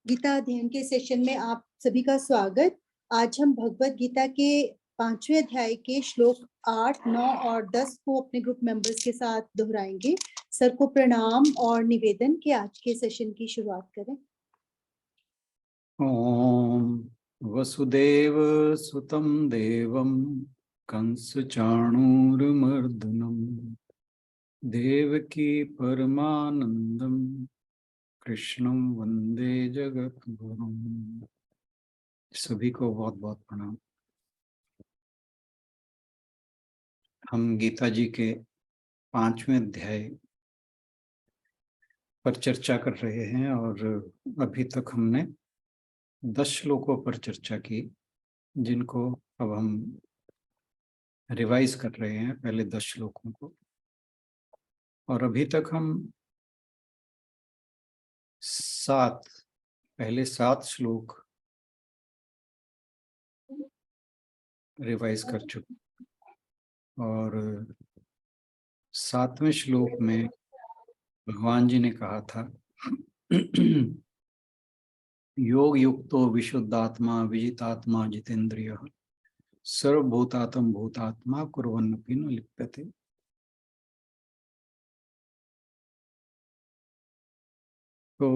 गीता अध्ययन के सेशन में आप सभी का स्वागत। आज हम भगवत गीता के 5वें अध्याय के श्लोक 8, 9 और 10 को अपने ग्रुप मेंबर्स के साथ दोहराएंगे। सर को प्रणाम और निवेदन कि आज के सेशन की शुरुआत करें। ओम वसुदेव सुतं देवं कंस चाणूरमर्दनम देवकी परमानंदम कृष्णं वंदे जगद्गुरुम। सभी को बहुत बहुत प्रणाम। हम गीता जी के 5वें अध्याय पर चर्चा कर रहे हैं और अभी तक हमने 10 श्लोकों पर चर्चा की, जिनको अब हम रिवाइज कर रहे हैं, पहले 10 श्लोकों को। और अभी तक हम पहले 7 श्लोक रिवाइज कर चुके और 7वें श्लोक में भगवान जी ने कहा था योग युक्तो विशुद्धात्मा विजितात्मा जितेंद्रिय सर्वभूतात्म भूतात्मा कुर्वन्नपि न लिप्यते। तो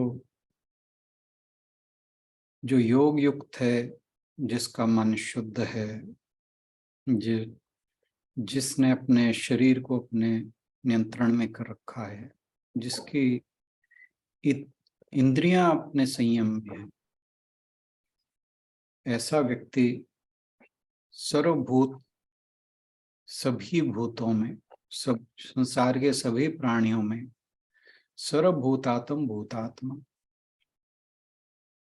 जो योग युक्त है, जिसका मन शुद्ध है, जिसने अपने शरीर को अपने नियंत्रण में कर रखा है, जिसकी इंद्रियां अपने संयम में है, ऐसा व्यक्ति सर्वभूत सभी भूतों में, सब संसार के सभी प्राणियों में सर्वभूतात्म भूतात्मा,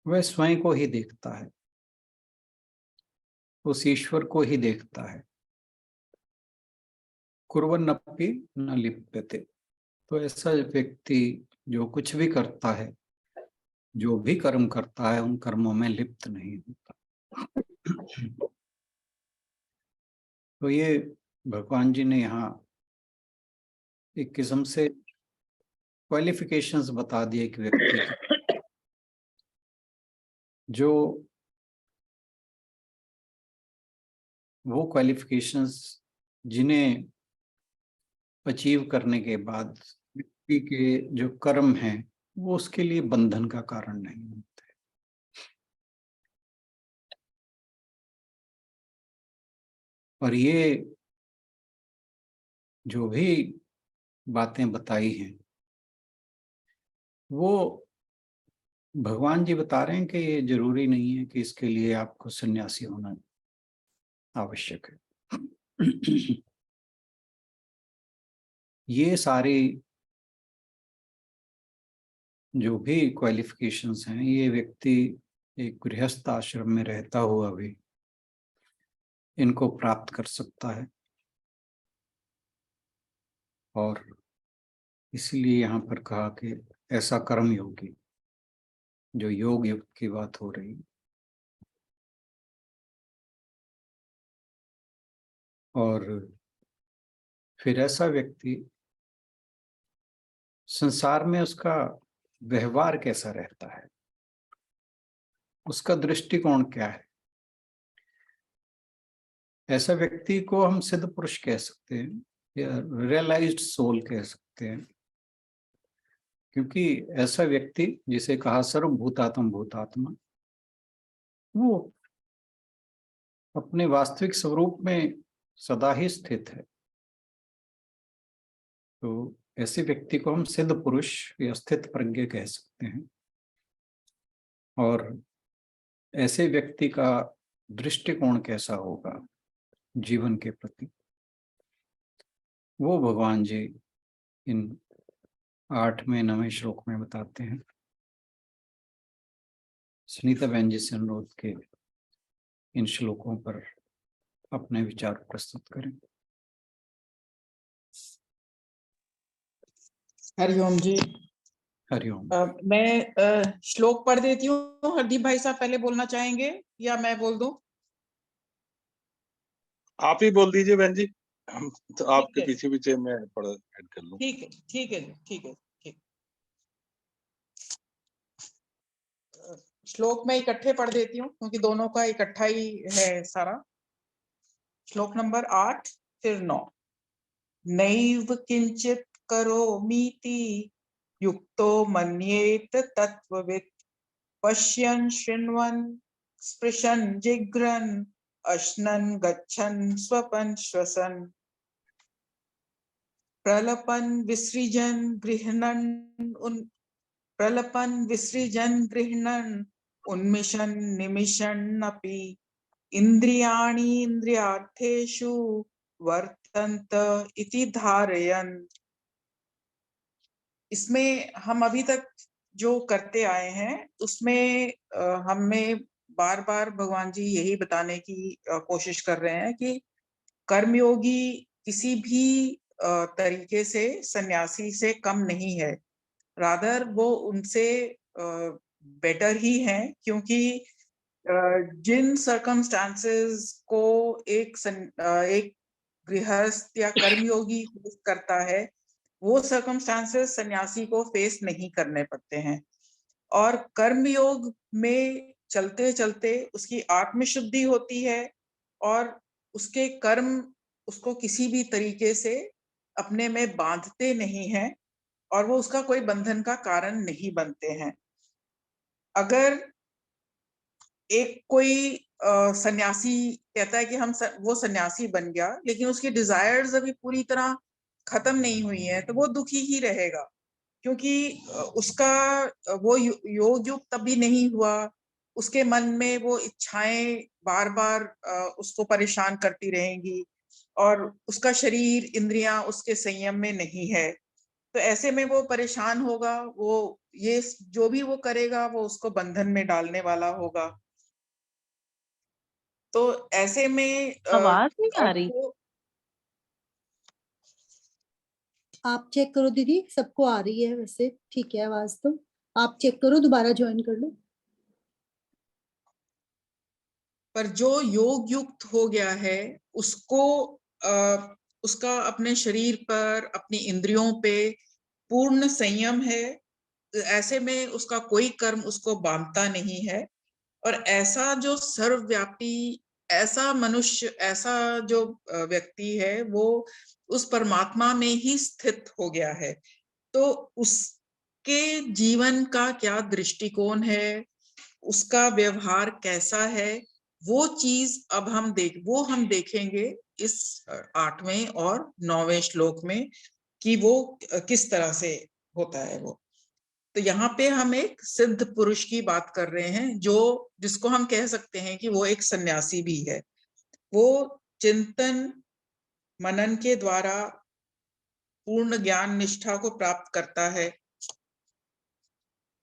वह स्वयं को ही देखता है, उस ईश्वर को ही देखता है। कुर्वन्नपि न लिप्यते। तो ऐसा व्यक्ति जो कुछ भी करता है, जो भी कर्म करता है, उन कर्मों में लिप्त नहीं होता। तो ये भगवान जी ने यहाँ एक किस्म से क्वालिफिकेशंस बता दिए एक व्यक्ति की, जो वो क्वालिफिकेशंस जिन्हें अचीव करने के बाद व्यक्ति के जो कर्म हैं वो उसके लिए बंधन का कारण नहीं होते। और ये जो भी बातें बताई हैं वो भगवान जी बता रहे हैं कि ये जरूरी नहीं है कि इसके लिए आपको सन्यासी होना आवश्यक है। ये सारी जो भी क्वालिफिकेशंस हैं, ये व्यक्ति एक गृहस्थ आश्रम में रहता हुआ भी इनको प्राप्त कर सकता है। और इसलिए यहाँ पर कहा कि ऐसा कर्म योगी, जो योग युक्त की बात हो रही, और फिर ऐसा व्यक्ति संसार में उसका व्यवहार कैसा रहता है, उसका दृष्टिकोण क्या है। ऐसा व्यक्ति को हम सिद्ध पुरुष कह सकते हैं या रियलाइज्ड सोल कह सकते हैं, क्योंकि ऐसा व्यक्ति जिसे कहा सर्वभूतात्म भूतात्मा, वो अपने वास्तविक स्वरूप में सदा ही स्थित है। तो ऐसे व्यक्ति को हम सिद्ध पुरुष या स्थित प्रज्ञ कह सकते हैं। और ऐसे व्यक्ति का दृष्टिकोण कैसा होगा जीवन के प्रति, वो भगवान जी इन 8वें 9वें श्लोक में बताते हैं। सुनीता बहन जी से अनुरोध के इन श्लोकों पर अपने विचार प्रस्तुत करें। हरिओम जी। हरिओम। मैं श्लोक पढ़ देती हूँ। हरदीप भाई साहब पहले बोलना चाहेंगे या मैं बोल दूं? आप ही बोल दीजिए बहन जी, हम तो आपके ठीक है, पीछे पीछे मैं पढ़ ऐड कर लूं। ठीक है, ठीक है, ठीक है, ठीक। श्लोक में इकट्ठे पढ़ देती हूँ क्योंकि दोनों का इकट्ठा ही है सारा। श्लोक नंबर 8 फिर 9। नैव किंचित करोमीति युक्तो मन्येत तत्त्ववित् पश्यन् शृण्वन् स्पृशन् जिघ्रन् अश्नन् गच्छन् स्वपन् श्वसन् प्रलपन् विसृजन् गृह्णन् उन्मिषन् निमिषन्नपि इन्द्रियाणि इन्द्रियार्थेषु वर्तन्त इति धारयन्। इसमें हम अभी तक जो करते आए हैं उसमें हमें बार बार भगवान जी यही बताने की कोशिश कर रहे हैं कि कर्मयोगी किसी भी तरीके से सन्यासी से कम नहीं है, रादर वो उनसे बेटर ही है, क्योंकि जिन सर्कमस्टांसेस को एक गृहस्थ या कर्मयोगी फेस करता है वो सर्कमस्टांसेस सन्यासी को फेस नहीं करने पड़ते हैं। और कर्मयोग में चलते चलते उसकी आत्मशुद्धि होती है और उसके कर्म उसको किसी भी तरीके से अपने में बांधते नहीं हैं और वो उसका कोई बंधन का कारण नहीं बनते हैं। अगर एक कोई सन्यासी कहता है कि वो सन्यासी बन गया लेकिन उसकी डिजायर्स अभी पूरी तरह खत्म नहीं हुई है तो वो दुखी ही रहेगा, क्योंकि उसका वो योग युग तभी नहीं हुआ, उसके मन में वो इच्छाएं बार बार उसको परेशान करती रहेंगी और उसका शरीर इंद्रियां उसके संयम में नहीं है। तो ऐसे में वो परेशान होगा, वो ये जो भी वो करेगा वो उसको बंधन में डालने वाला होगा। तो ऐसे में आवाज नहीं आ रही। आप चेक करो दीदी, सबको आ रही है वैसे, ठीक है आवाज तो। आप चेक करो, दोबारा ज्वाइन कर लो। पर जो योग युक्त हो गया है उसको उसका अपने शरीर पर अपनी इंद्रियों पे पूर्ण संयम है। ऐसे में उसका कोई कर्म उसको बांधता नहीं है और ऐसा जो सर्वव्यापी ऐसा मनुष्य, ऐसा जो व्यक्ति है वो उस परमात्मा में ही स्थित हो गया है। तो उसके जीवन का क्या दृष्टिकोण है, उसका व्यवहार कैसा है, वो चीज अब हम देखेंगे इस 8वें और 9वें श्लोक में कि वो किस तरह से होता है वो। तो यहाँ पे हम एक सिद्ध पुरुष की बात कर रहे हैं जो जिसको हम कह सकते हैं कि वो एक सन्यासी भी है। वो चिंतन मनन के द्वारा पूर्ण ज्ञान निष्ठा को प्राप्त करता है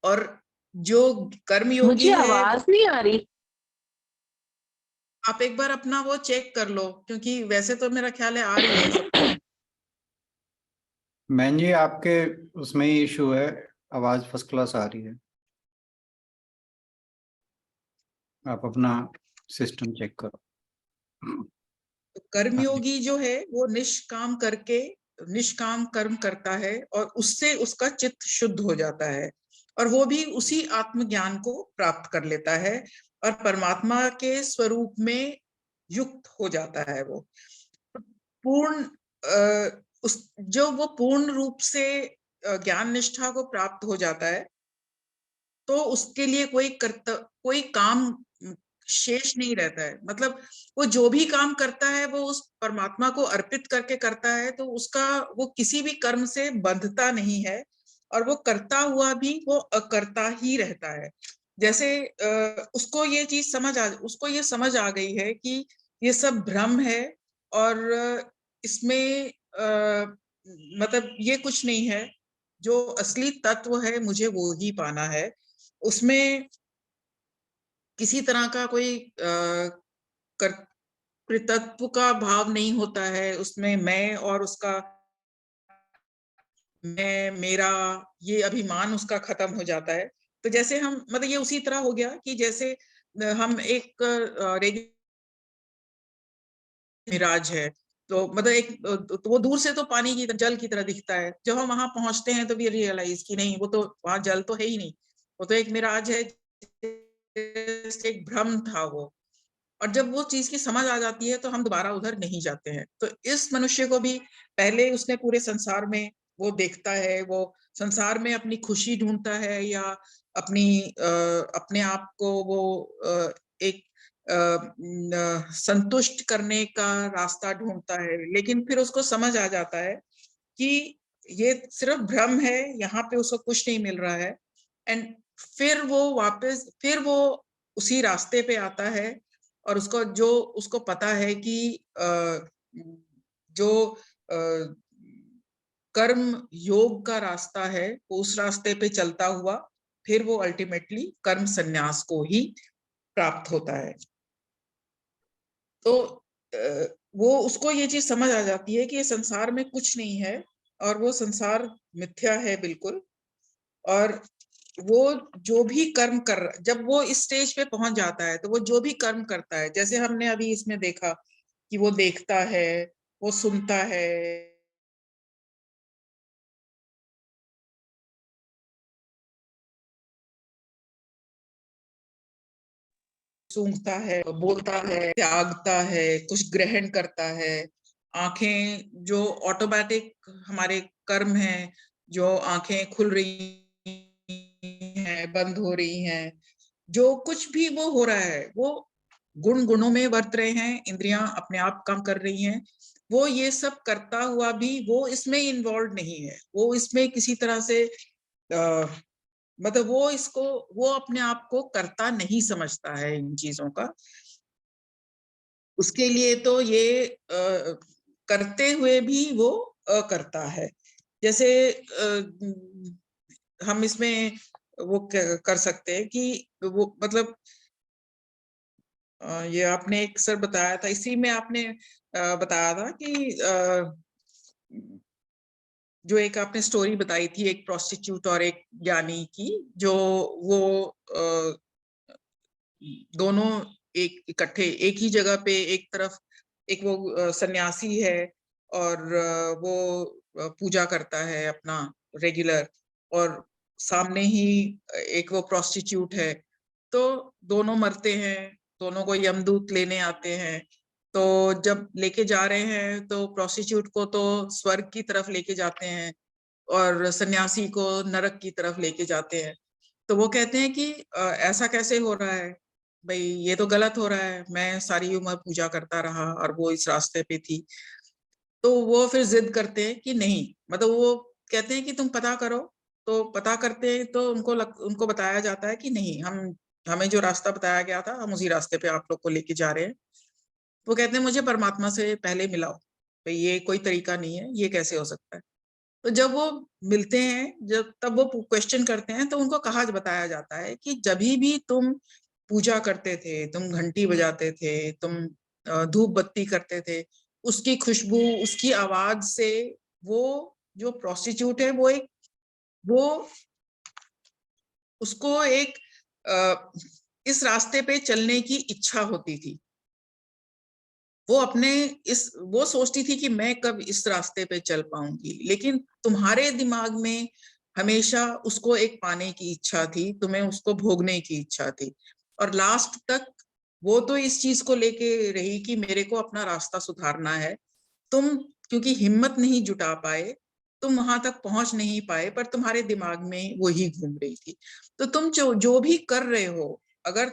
और जो कर्मयोगी मुझे है आवाज नहीं आ रही। आप एक बार अपना वो चेक कर लो, क्योंकि वैसे तो मेरा ख्याल है आ रही है सबको। मैन जी आपके उसमें ही इशू है, आवाज फर्स्ट क्लास आ रही है, आप अपना सिस्टम चेक करो। तो कर्मयोगी जो है वो निष्काम कर्म करता है और उससे उसका चित्त शुद्ध हो जाता है और वो भी उसी आत्मज्ञान को प्राप्त कर लेता है और परमात्मा के स्वरूप में युक्त हो जाता है। वो पूर्ण वो पूर्ण रूप से ज्ञान निष्ठा को प्राप्त हो जाता है तो उसके लिए कोई काम शेष नहीं रहता है। मतलब वो जो भी काम करता है वो उस परमात्मा को अर्पित करके करता है, तो उसका वो किसी भी कर्म से बंधता नहीं है और वो करता हुआ भी वो अकर्ता ही रहता है। जैसे उसको ये समझ आ गई है कि ये सब भ्रम है और इसमें मतलब ये कुछ नहीं है, जो असली तत्व है मुझे वो ही पाना है। उसमें किसी तरह का कोई कृतत्व का भाव नहीं होता है, उसमें मैं और उसका मैं मेरा ये अभिमान उसका खत्म हो जाता है। तो जैसे हम मतलब ये उसी तरह हो गया कि जैसे हम एक मिराज है, तो मतलब तो वो दूर से तो पानी की जल की तरह दिखता है, जब हम वहां पहुंचते हैं तो भी रियलाइज कि नहीं वो तो वहां जल तो है ही नहीं, वो तो एक मिराज है एक भ्रम था वो, और जब वो चीज की समझ आ जाती है तो हम दोबारा उधर नहीं जाते हैं। तो इस मनुष्य को भी पहले उसने पूरे संसार में वो देखता है, वो संसार में अपनी खुशी ढूंढता है या अपने आप को वो एक संतुष्ट करने का रास्ता ढूंढता है, लेकिन फिर उसको समझ आ जाता है कि ये सिर्फ भ्रम है, यहाँ पे उसको कुछ नहीं मिल रहा है। एंड फिर वो उसी रास्ते पे आता है, और उसको पता है कि जो कर्म योग का रास्ता है, वो उस रास्ते पे चलता हुआ फिर वो अल्टीमेटली कर्म संन्यास को ही प्राप्त होता है। तो वो उसको ये चीज समझ आ जाती है कि ये संसार में कुछ नहीं है और वो संसार मिथ्या है बिल्कुल। और वो जो भी कर्म जब वो इस स्टेज पे पहुंच जाता है तो वो जो भी कर्म करता है, जैसे हमने अभी इसमें देखा कि वो देखता है, वो सुनता है, सूंघता है, बोलता है, त्यागता है, कुछ ग्रहण करता है। आंखें जो ऑटोमेटिक हमारे कर्म हैं, जो आंखें खुल रही हैं, बंद हो रही हैं, जो कुछ भी वो हो रहा है, वो गुणों में वर्त रहे हैं, इंद्रियां अपने आप काम कर रही हैं। वो ये सब करता हुआ भी वो इसमें इन्वॉल्व नहीं है, वो इसमें किसी तरह से मतलब वो अपने आप को करता नहीं समझता है इन चीजों का। उसके लिए तो ये करते हुए भी वो करता है। जैसे हम इसमें वो कर सकते हैं कि वो मतलब ये आपने एक सर बताया था, इसी में आपने बताया था कि जो एक आपने स्टोरी बताई थी एक प्रोस्टिट्यूट और एक ज्ञानी की, जो वो दोनों एक इकट्ठे एक ही जगह पे, एक तरफ एक वो सन्यासी है और वो पूजा करता है अपना रेगुलर, और सामने ही एक वो प्रोस्टिट्यूट है। तो दोनों मरते हैं, दोनों को यमदूत लेने आते हैं। तो जब लेके जा रहे हैं तो प्रोस्टिट्यूट को तो स्वर्ग की तरफ लेके जाते हैं और सन्यासी को नरक की तरफ लेके जाते हैं। तो वो कहते हैं कि ऐसा कैसे हो रहा है भाई, ये तो गलत हो रहा है, मैं सारी उम्र पूजा करता रहा और वो इस रास्ते पे थी। तो वो फिर जिद करते हैं कि नहीं, मतलब वो कहते हैं कि तुम पता करो। तो पता करते हैं तो उनको बताया जाता है कि नहीं, हमें जो रास्ता बताया गया था हम उसी रास्ते पे आप लोग को लेके जा रहे हैं। वो कहते हैं मुझे परमात्मा से पहले मिलाओ, भाई ये कोई तरीका नहीं है, ये कैसे हो सकता है। तो जब वो मिलते हैं, तब वो क्वेश्चन करते हैं, तो उनको बताया जाता है कि जब भी तुम पूजा करते थे, तुम घंटी बजाते थे, तुम धूप बत्ती करते थे, उसकी खुशबू, उसकी आवाज से वो जो प्रोस्टिट्यूट है वो उसको एक इस रास्ते पे चलने की इच्छा होती थी। वो सोचती थी कि मैं कब इस रास्ते पे चल पाऊंगी, लेकिन तुम्हारे दिमाग में हमेशा उसको एक पाने की इच्छा थी, तुम्हें उसको भोगने की इच्छा थी। और लास्ट तक वो तो इस चीज को लेके रही कि मेरे को अपना रास्ता सुधारना है। तुम क्योंकि हिम्मत नहीं जुटा पाए, तुम वहां तक पहुंच नहीं पाए, पर तुम्हारे दिमाग में वो ही घूम रही थी। तो तुम जो भी कर रहे हो, अगर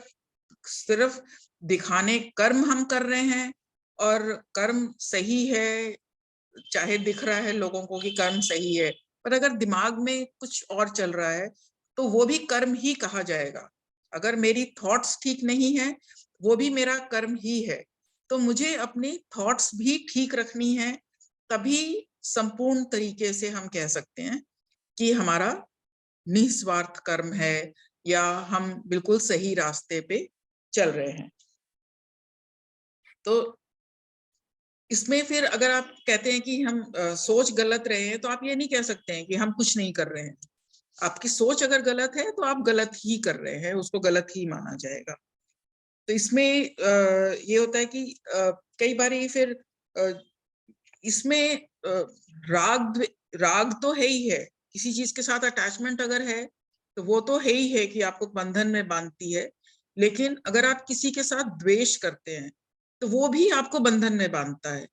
सिर्फ दिखाने कर्म हम कर रहे हैं और कर्म सही है, चाहे दिख रहा है लोगों को कि कर्म सही है, पर अगर दिमाग में कुछ और चल रहा है तो वो भी कर्म ही कहा जाएगा। अगर मेरी थॉट्स ठीक नहीं है, वो भी मेरा कर्म ही है। तो मुझे अपनी थॉट्स भी ठीक रखनी है, तभी संपूर्ण तरीके से हम कह सकते हैं कि हमारा निस्वार्थ कर्म है या हम बिल्कुल सही रास्ते पे चल रहे हैं। तो इसमें फिर अगर आप कहते हैं कि हम सोच गलत रहे हैं, तो आप ये नहीं कह सकते हैं कि हम कुछ नहीं कर रहे हैं। आपकी सोच अगर गलत है तो आप गलत ही कर रहे हैं, उसको गलत ही माना जाएगा। तो इसमें ये होता है कि कई बार फिर इसमें राग तो है ही है, किसी चीज के साथ अटैचमेंट अगर है तो वो तो है ही है कि आपको बंधन में बांधती है। लेकिन अगर आप किसी के साथ द्वेष करते हैं तो वो भी आपको बंधन में बांधता है।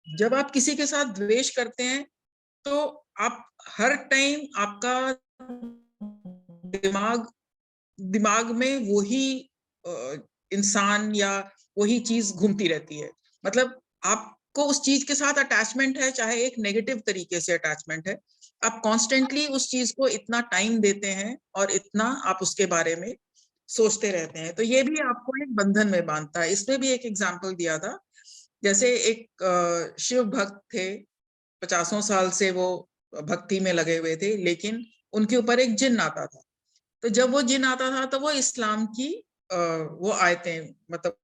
जब आप किसी के साथ द्वेष करते हैं तो आप हर टाइम आपका दिमाग दिमाग में वही इंसान या वही चीज घूमती रहती है। मतलब आपको उस चीज के साथ अटैचमेंट है, चाहे एक नेगेटिव तरीके से अटैचमेंट है। आप कॉन्स्टेंटली उस चीज को इतना टाइम देते हैं और इतना आप उसके बारे में सोचते रहते हैं, तो ये भी आपको एक बंधन में बांधता है। इसमें भी एक एग्जाम्पल दिया था, जैसे एक शिव भक्त थे, 50 साल से वो भक्ति में लगे हुए थे, लेकिन उनके ऊपर एक जिन आता था। तो जब वो जिन आता था तो वो इस्लाम की वो आयतें मतलब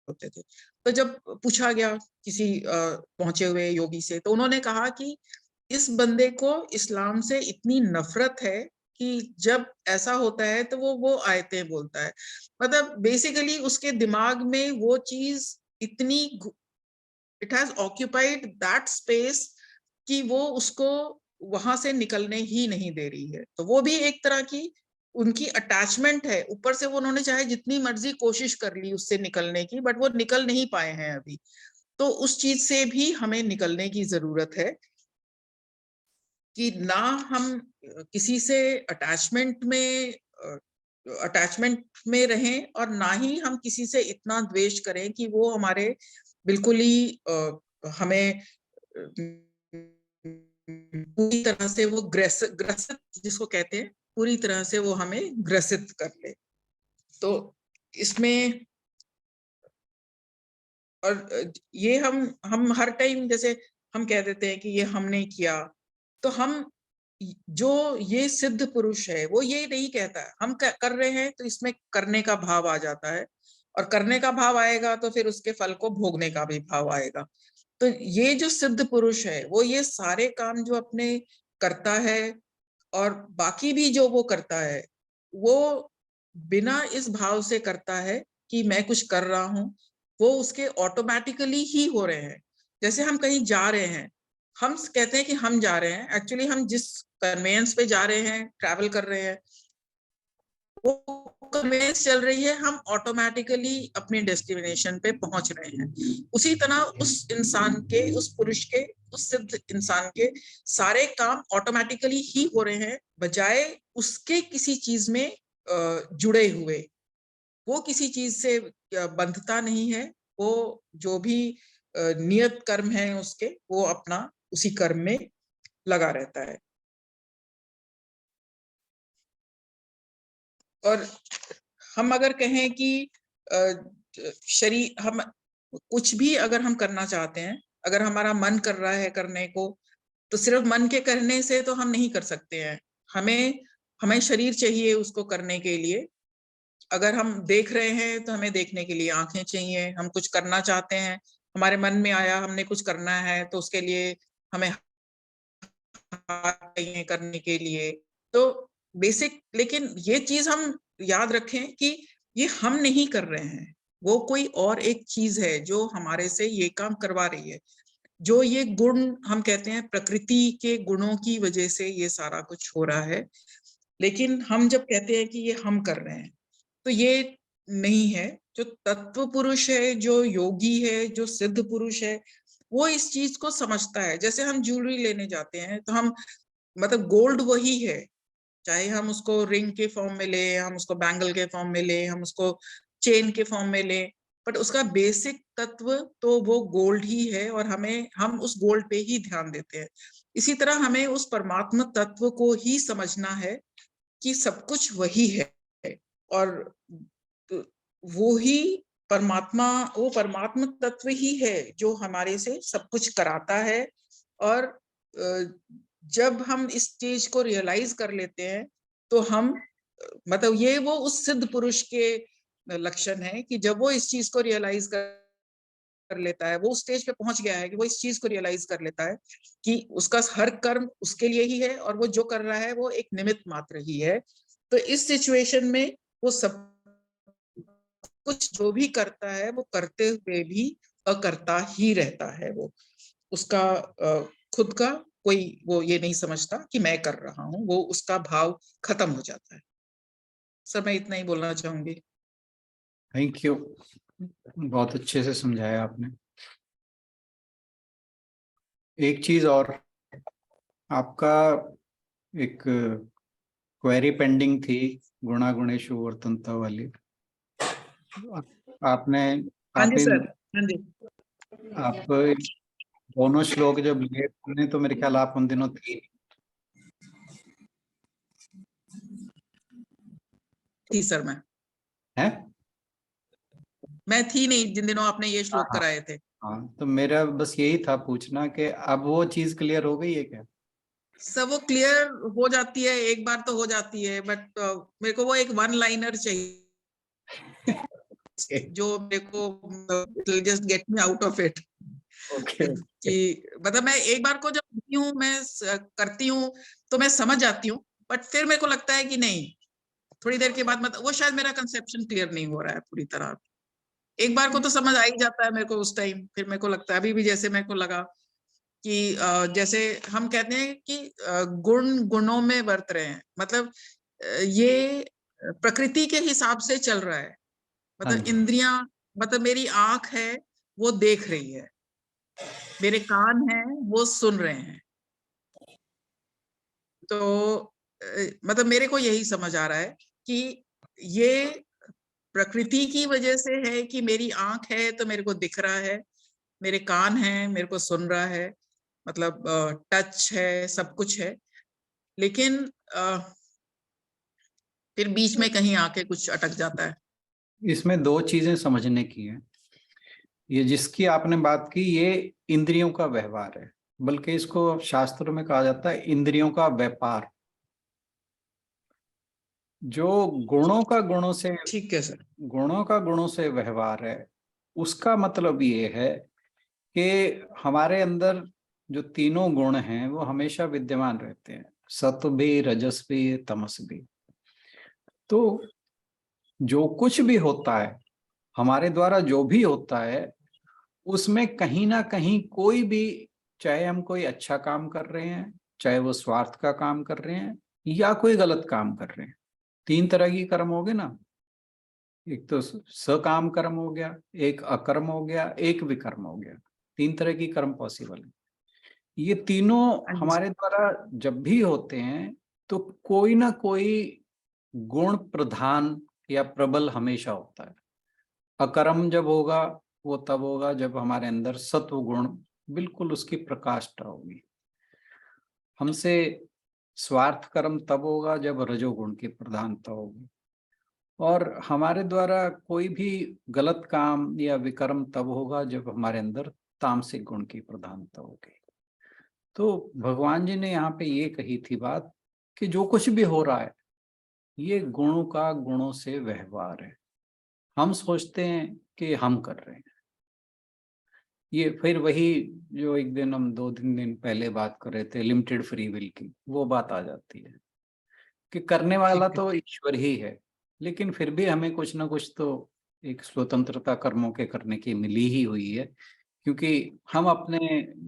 होते थे। तो जब पूछा गया किसी पहुंचे हुए योगी से, तो उन्होंने कहा कि इस बंदे को इस्लाम से इतनी नफरत है कि जब ऐसा होता है तो वो आयतें बोलता है। मतलब बेसिकली उसके दिमाग में वो चीज इतनी, it has occupied that space कि वो उसको वहां से निकलने ही नहीं दे रही है। तो वो भी एक तरह की उनकी अटैचमेंट है। ऊपर से वो उन्होंने चाहे जितनी मर्जी कोशिश कर ली उससे निकलने की, बट वो निकल नहीं पाए हैं अभी। तो उस चीज से भी हमें निकलने की जरूरत है कि ना हम किसी से अटैचमेंट में रहें और ना ही हम किसी से इतना द्वेष करें कि वो हमारे बिल्कुल ही हमें पूरी तरह से वो ग्रसित जिसको कहते हैं, पूरी तरह से वो हमें ग्रसित कर ले। तो इसमें और ये हम हर टाइम जैसे हम कह देते हैं कि ये हमने किया, तो हम जो ये सिद्ध पुरुष है वो ये नहीं कहता है हम कर रहे हैं, तो इसमें करने का भाव आ जाता है, और करने का भाव आएगा तो फिर उसके फल को भोगने का भी भाव आएगा। तो ये जो सिद्ध पुरुष है वो ये सारे काम जो अपने करता है और बाकी भी जो वो करता है, वो बिना इस भाव से करता है कि मैं कुछ कर रहा हूं, वो उसके ऑटोमेटिकली ही हो रहे हैं। जैसे हम कहीं जा रहे हैं, हम कहते हैं कि हम जा रहे हैं, एक्चुअली हम जिस कन्वेंस पे जा रहे हैं, ट्रैवल कर रहे हैं, वो कन्वेंस चल रही है, हम ऑटोमेटिकली अपने डेस्टिनेशन पे पहुंच रहे हैं। उसी तरह उस इंसान के, उस पुरुष के, उस सिद्ध इंसान के सारे काम ऑटोमेटिकली ही हो रहे हैं, बजाय उसके किसी चीज में जुड़े हुए। वो किसी चीज से बंधता नहीं है। वो जो भी नियत कर्म है उसके, वो अपना उसी कर्म में लगा रहता है। और हम अगर कहें कि शरीर, हम कुछ भी अगर हम करना चाहते हैं, अगर हमारा मन कर रहा है करने को, तो सिर्फ मन के करने से तो हम नहीं कर सकते हैं। हमें शरीर चाहिए उसको करने के लिए। अगर हम देख रहे हैं तो हमें देखने के लिए आंखें चाहिए। हम कुछ करना चाहते हैं, हमारे मन में आया हमने कुछ करना है, तो उसके लिए हमें हाथ चाहिए करने के लिए। तो बेसिक, लेकिन ये चीज हम याद रखें कि ये हम नहीं कर रहे हैं, वो कोई और एक चीज है जो हमारे से ये काम करवा रही है। जो ये गुण हम कहते हैं, प्रकृति के गुणों की वजह से ये सारा कुछ हो रहा है। लेकिन हम जब कहते हैं कि ये हम कर रहे हैं, तो ये नहीं है। जो तत्व पुरुष है, जो योगी है, जो सिद्ध पुरुष है, वो इस चीज को समझता है। जैसे हम ज्वेलरी लेने जाते हैं तो हम, मतलब गोल्ड वही है, चाहे हम उसको रिंग के फॉर्म में ले, हम उसको बैंगल के फॉर्म में ले, हम उसको चेन के फॉर्म में ले, बट उसका बेसिक तत्व तो वो गोल्ड ही है, और हम उस गोल्ड पे ही ध्यान देते हैं। इसी तरह हमें उस परमात्मा तत्व को ही समझना है कि सब कुछ वही है, और वो ही वो परमात्मा तत्व ही है जो हमारे से सब कुछ कराता है। और जब हम इस चीज को रियलाइज कर लेते हैं तो हम, मतलब ये वो उस सिद्ध पुरुष के लक्षण है कि जब वो इस चीज को रियलाइज कर लेता है, वो उस स्टेज पे पहुंच गया है कि वो इस चीज को रियलाइज कर लेता है कि उसका हर कर्म उसके लिए ही है, और वो जो कर रहा है वो एक निमित्त मात्र ही है। तो इस सिचुएशन में वो सब कुछ जो भी करता है वो करते हुए भी अकर्ता ही रहता है। वो उसका खुद का कोई वो ये नहीं समझता कि मैं कर रहा हूं, वो उसका भाव खत्म हो जाता है। सर मैं इतना ही बोलना चाहूंगी। थैंक यू, बहुत अच्छे से समझाया आपने। एक चीज और, आपका एक क्वेरी पेंडिंग थी गुणागुणेषु वर्तनता वाली। आपने हाँ जी आप सर, हाँ जी आप दोनों श्लोक जब लिए थे तो मेरे ख्याल आप उन दिनों थी सर। हैं? मैं थी नहीं जिन दिनों आपने ये श्लोक हाँ कराए थे। हाँ, तो मेरा बस यही था पूछना कि अब वो चीज क्लियर हो गई है क्या? सब वो क्लियर हो जाती है, एक बार तो हो जाती है, बट मेरे को वो एक वन लाइनर चाहिए जो मेरे को just get me out of it. Okay कि मतलब मैं एक बार को जब करती हूँ, मैं करती हूँ तो मैं समझ जाती हूँ, बट फिर मेरे को लगता है कि नहीं, थोड़ी देर के बाद मतलब वो शायद मेरा कंसेप्शन क्लियर नहीं हो रहा है पूरी तरह। एक बार को तो समझ आ ही जाता है मेरे को उस टाइम, फिर मेरे को लगता है अभी भी जैसे मेरे को लगा कि जैसे हम कहते हैं कि गुण गुणों में बरत रहे हैं, मतलब ये प्रकृति के हिसाब से चल रहा है। हाँ मतलब जी, इंद्रियां, मतलब मेरी आंख है वो देख रही है, मेरे कान हैं वो सुन रहे हैं। तो मतलब मेरे को यही समझ आ रहा है कि ये प्रकृति की वजह से है कि मेरी आंख है तो मेरे को दिख रहा है, मेरे कान हैं मेरे को सुन रहा है, मतलब टच है, सब कुछ है। लेकिन फिर बीच में कहीं आके कुछ अटक जाता है। इसमें दो चीजें समझने की हैं। ये जिसकी आपने बात की ये इंद्रियों का व्यवहार है, बल्कि इसको शास्त्रों में कहा जाता है इंद्रियों का व्यापार। जो गुणों का गुणों से ठीक है सर। गुणों का गुणों से व्यवहार है, उसका मतलब ये है कि हमारे अंदर जो तीनों गुण हैं वो हमेशा विद्यमान रहते हैं, सत्व भी, रजस भी, तमस भी। तो जो कुछ भी होता है, हमारे द्वारा जो भी होता है, उसमें कहीं ना कहीं कोई भी, चाहे हम कोई अच्छा काम कर रहे हैं, चाहे वो स्वार्थ का काम कर रहे हैं या कोई गलत काम कर रहे हैं, तीन तरह की कर्म हो गए ना। एक तो सकाम कर्म हो गया, एक अकर्म हो गया, एक विकर्म हो गया। तीन तरह की कर्म पॉसिबल है। ये तीनों हमारे द्वारा जब भी होते हैं तो कोई ना कोई गुण प्रधान या प्रबल हमेशा होता है। अकर्म जब होगा वो तब होगा जब हमारे अंदर सत्व गुण बिल्कुल उसकी प्रकाष्ठा होगी। हमसे स्वार्थ कर्म तब होगा जब रजोगुण की प्रधानता होगी। और हमारे द्वारा कोई भी गलत काम या विकर्म तब होगा जब हमारे अंदर तामसिक गुण की प्रधानता होगी। तो भगवान जी ने यहाँ पे ये कही थी बात कि जो कुछ भी हो रहा है ये गुणों का गुणों से व्यवहार है। हम सोचते हैं कि हम कर रहे हैं। ये फिर वही जो एक दिन हम 2-3 दिन पहले बात कर रहे थे लिमिटेड फ्री विल की, वो बात आ जाती है कि करने वाला तो ईश्वर ही है, लेकिन फिर भी हमें कुछ ना कुछ तो एक स्वतंत्रता कर्मों के करने की मिली ही हुई है, क्योंकि हम अपने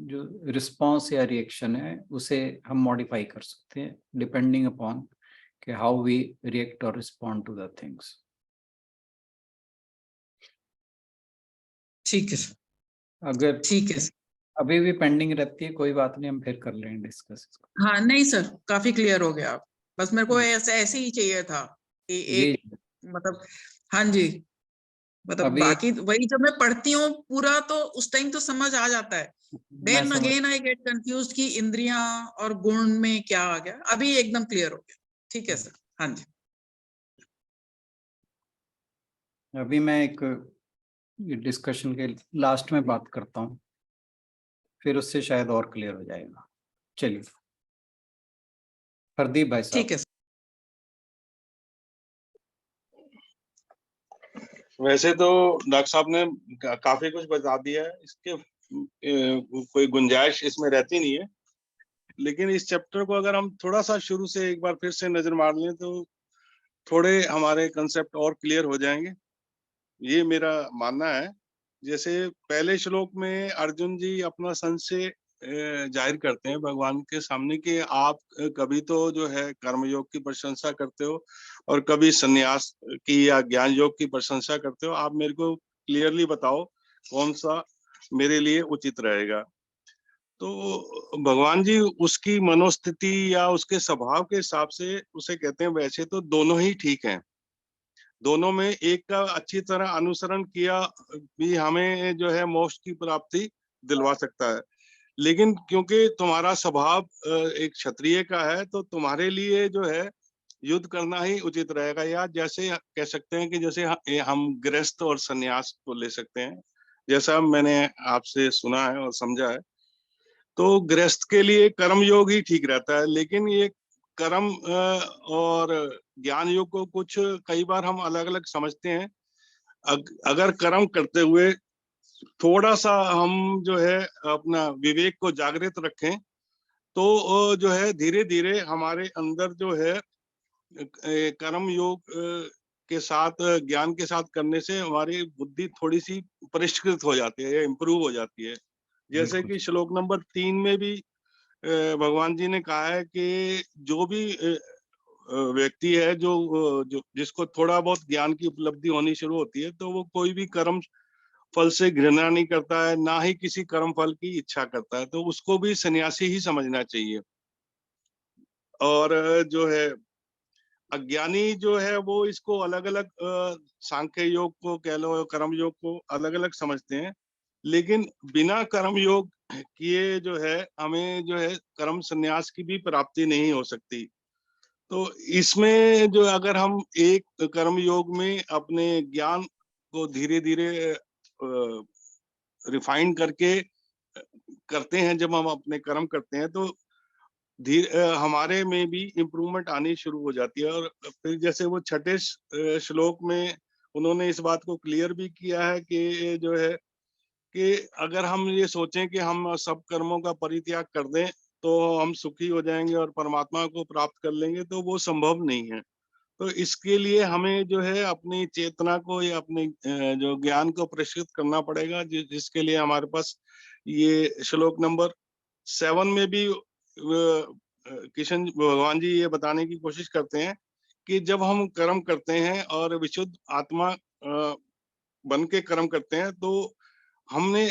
जो रिस्पॉन्स या रिएक्शन है उसे हम मॉडिफाई कर सकते हैं डिपेंडिंग अपॉन कि हाउ वी रिएक्ट और रिस्पॉन्ड टू द थिंग्स। ठीक है सर। अगर ठीक है सर। अभी भी पेंडिंग रहती है कोई बात नहीं, हम फिर कर लेंगे डिस्कस इसको। हाँ नहीं सर, काफी क्लियर हो गया। बस मेरे को ऐसे ही चाहिए था कि जी, एक, मतलब, हाँ जी, मतलब अभी बाकी वही जब मैं पढ़ती हूँ पूरा तो उस टाइम तो समझ आ जाता है। मैं देन समझ, अगेन आई गेट कंफ्यूज कि इंद्रियां और गुण में क्या आ गया। अभी एकदम क्लियर हो गया। ठीक है सर। हाँ जी। अभी मैं एक डिस्कशन के लास्ट में बात करता हूँ, फिर उससे शायद और क्लियर हो जाएगा। चलिए, हरदीप भाई साहब। ठीक है सर। वैसे तो डॉक्टर साहब ने काफी कुछ बता दिया है, इसके कोई गुंजाइश इसमें रहती नहीं है। लेकिन इस चैप्टर को अगर हम थोड़ा सा शुरू से एक बार फिर से नजर मार लें तो थोड़े हमारे कंसेप्ट और क्लियर हो जाएंगे, ये मेरा मानना है। जैसे पहले श्लोक में अर्जुन जी अपना संशय जाहिर करते हैं भगवान के सामने कि आप कभी तो जो है कर्मयोग की प्रशंसा करते हो और कभी संन्यास की या ज्ञान योग की प्रशंसा करते हो। आप मेरे को क्लियरली बताओ कौन सा मेरे लिए उचित रहेगा। तो भगवान जी उसकी मनोस्थिति या उसके स्वभाव के हिसाब से उसे कहते हैं। वैसे तो दोनों ही ठीक हैं, दोनों में एक का अच्छी तरह अनुसरण किया भी हमें जो है मोक्ष की प्राप्ति दिलवा सकता है, लेकिन क्योंकि तुम्हारा स्वभाव एक क्षत्रिय का है तो तुम्हारे लिए जो है युद्ध करना ही उचित रहेगा। या जैसे कह सकते हैं कि जैसे हम गृहस्थ और सन्यास को ले सकते हैं, जैसा मैंने आपसे सुना है और समझा है। तो गृहस्थ के लिए कर्म योग ही ठीक रहता है, लेकिन ये कर्म और ज्ञान योग को कुछ कई बार हम अलग अलग समझते हैं। अगर कर्म करते हुए थोड़ा सा हम जो है अपना विवेक को जागृत रखें तो जो है धीरे धीरे हमारे अंदर जो है कर्म योग के साथ ज्ञान के साथ करने से हमारी बुद्धि थोड़ी सी परिष्कृत हो जाती है या इम्प्रूव हो जाती है। जैसे कि श्लोक नंबर 3 में भी भगवान जी ने कहा है कि जो भी व्यक्ति है जो जिसको थोड़ा बहुत ज्ञान की उपलब्धि होनी शुरू होती है तो वो कोई भी कर्म फल से घृणा नहीं करता है, ना ही किसी कर्म फल की इच्छा करता है, तो उसको भी सन्यासी ही समझना चाहिए। और जो है अज्ञानी जो है वो इसको अलग अलग सांख्य योग को कह लो, कर्म योग को अलग अलग समझते हैं, लेकिन बिना कर्म योग किए जो है हमें जो है कर्म संन्यास की भी प्राप्ति नहीं हो सकती। तो इसमें जो अगर हम एक कर्म योग में अपने ज्ञान को धीरे धीरे रिफाइन करके करते हैं, जब हम अपने कर्म करते हैं तो हमारे में भी इम्प्रूवमेंट आनी शुरू हो जाती है। और फिर जैसे वो छठे श्लोक में उन्होंने इस बात को क्लियर भी किया है कि जो है कि अगर हम ये सोचें कि हम सब कर्मों का परित्याग कर दें तो हम सुखी हो जाएंगे और परमात्मा को प्राप्त कर लेंगे, तो वो संभव नहीं है। तो इसके लिए हमें जो है अपनी चेतना को या अपने जो ज्ञान को प्रशिक्षित करना पड़ेगा, जिसके लिए हमारे पास ये श्लोक नंबर 7 में भी किशन भगवान जी ये बताने की कोशिश करते हैं कि जब हम कर्म करते हैं और विशुद्ध आत्मा बन के कर्म करते हैं तो हमने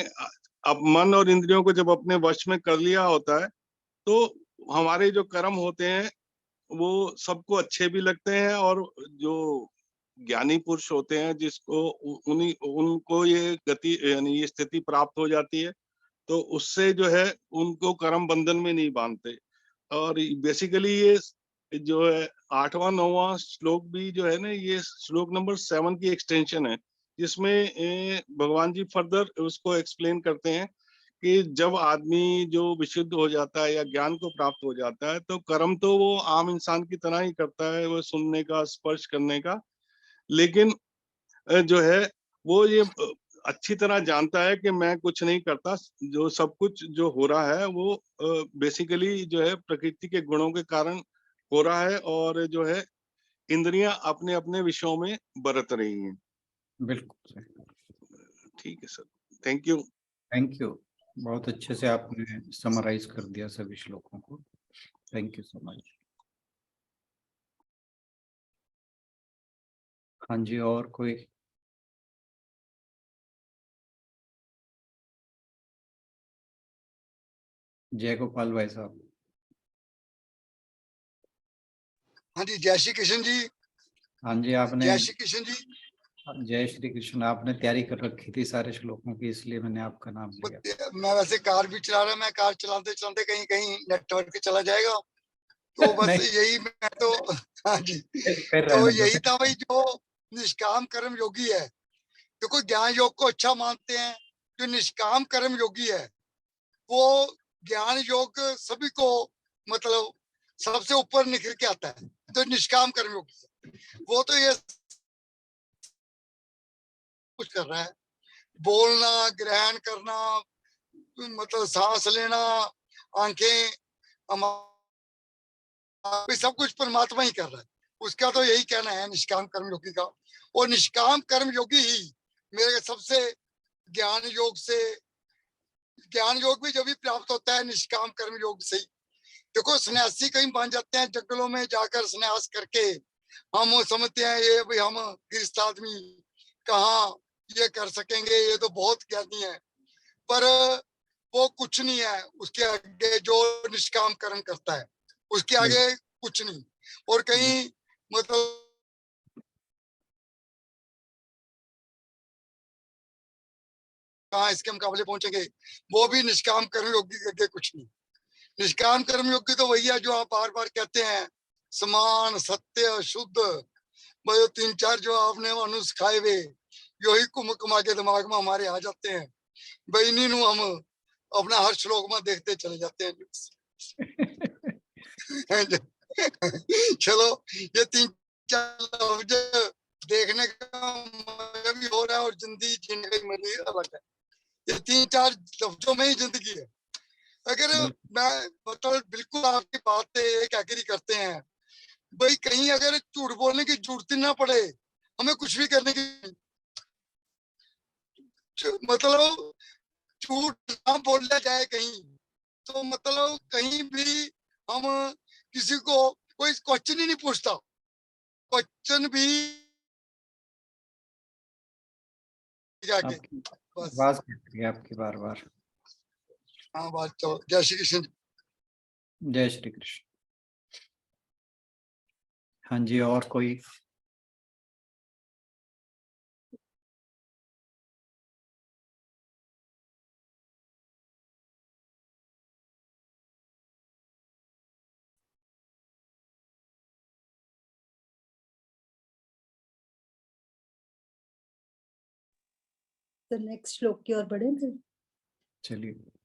अब मन और इंद्रियों को जब अपने वश में कर लिया होता है तो हमारे जो कर्म होते हैं वो सबको अच्छे भी लगते हैं, और जो ज्ञानी पुरुष होते हैं जिसको उन्हीं उनको ये गति यानी ये स्थिति प्राप्त हो जाती है, तो उससे जो है उनको कर्म बंधन में नहीं बांधते। और बेसिकली ये जो है 8वां 9वां श्लोक भी जो है ना, ये श्लोक नंबर 7 की एक्सटेंशन है, जिसमें भगवान जी फर्दर उसको एक्सप्लेन करते हैं कि जब आदमी जो विशुद्ध हो जाता है या ज्ञान को प्राप्त हो जाता है तो कर्म तो वो आम इंसान की तरह ही करता है, वो सुनने का, स्पर्श करने का, लेकिन जो है वो ये अच्छी तरह जानता है कि मैं कुछ नहीं करता, जो सब कुछ जो हो रहा है वो बेसिकली जो है प्रकृति के गुणों के कारण हो रहा है, और जो है इंद्रियां अपने अपने विषयों में बरत रही हैं। बिल्कुल सही। ठीक है sir, thank you. Thank you, बहुत अच्छे से आपने समराइज कर दिया सभी श्लोकों को। Thank you so much. हाँ जी, और कोई? जय गोपाल भाई साहब। हाँ जी, जय श्री कृष्ण जी। हाँ जी, आपने जय श्री कृष्ण जी। जय श्री कृष्ण, आपने तैयारी कर रखी थी सारे श्लोकों की, इसलिए मैंने आपका नाम लिया। मैं वैसे कार भी चला रहा, मैं कार चलाते चलाते कहीं कहीं नेटवर्क चला जाएगा, तो बस यही मैं तो हाँ जी, तो यही था भाई, जो निष्काम कर्म योगी है, देखो ज्ञान योग को अच्छा मानते हैं, जो निष्काम कर्म योगी है वो ज्ञान योग सभी को मतलब सबसे ऊपर निखर के आता है। तो निष्काम कर्म योगी वो तो ये कुछ कर रहा है, बोलना, ग्रहण करना, मतलब सांस लेना, आंखें, सब कुछ परमात्मा ही कर रहा है। उसका तो यही कहना है निष्काम कर्म योगी का। और निष्काम कर्म योगी ही मेरे सबसे ज्ञान योग से ज्ञान योग भी जब भी प्राप्त होता है निष्काम कर्म योग से ही। देखो सन्यासी कहीं बन जाते हैं जंगलों में जाकर सन्यास करके, हम वो समझते हैं ये भाई हम गृहस्थ आदमी कहाँ ये कर सकेंगे, ये तो बहुत ज्ञानी है, पर वो कुछ नहीं है उसके आगे जो निष्काम कर्म करता है, उसके आगे कुछ नहीं। और कहीं मतलब कहाँ इसके मुकाबले पहुंचेंगे, वो भी निष्काम कर्म योगी के आगे कुछ नहीं। निष्काम कर्म योगी तो वही है जो आप बार बार कहते हैं, समान सत्य शुद्ध, वो 3-4 जो आपने अनु सिखाए हुए यही कुम कुमा के दिमाग में हमारे आ जाते हैं भाई, इन्हीं नु हम अपना हर श्लोक में देखते चले जाते हैं। चलो ये 3-4 लफ्ज देखने का मजा भी हो रहा है और जिंदगी जीने का मजा अलग है। ये 3-4 लफ्जों में ही जिंदगी है। अगर मैं मतलब बिल्कुल आपकी बात से एक एग्री करते हैं भाई, कहीं अगर झूठ बोलने की जरूरत ना पड़े, हमें कुछ भी करने की मतलब झूठ ना बोला जाए कहीं, तो मतलब कहीं भी हम किसी को कोई क्वेश्चन ही नहीं पूछता, क्वेश्चन भी जाके बस। आवाज कट रही है आपकी बार बार। हाँ बात तो जय श्री कृष्ण। जय श्री कृष्ण। हाँ जी, और कोई? तो नेक्स्ट श्लोक की ओर बढ़े थे। चलिए।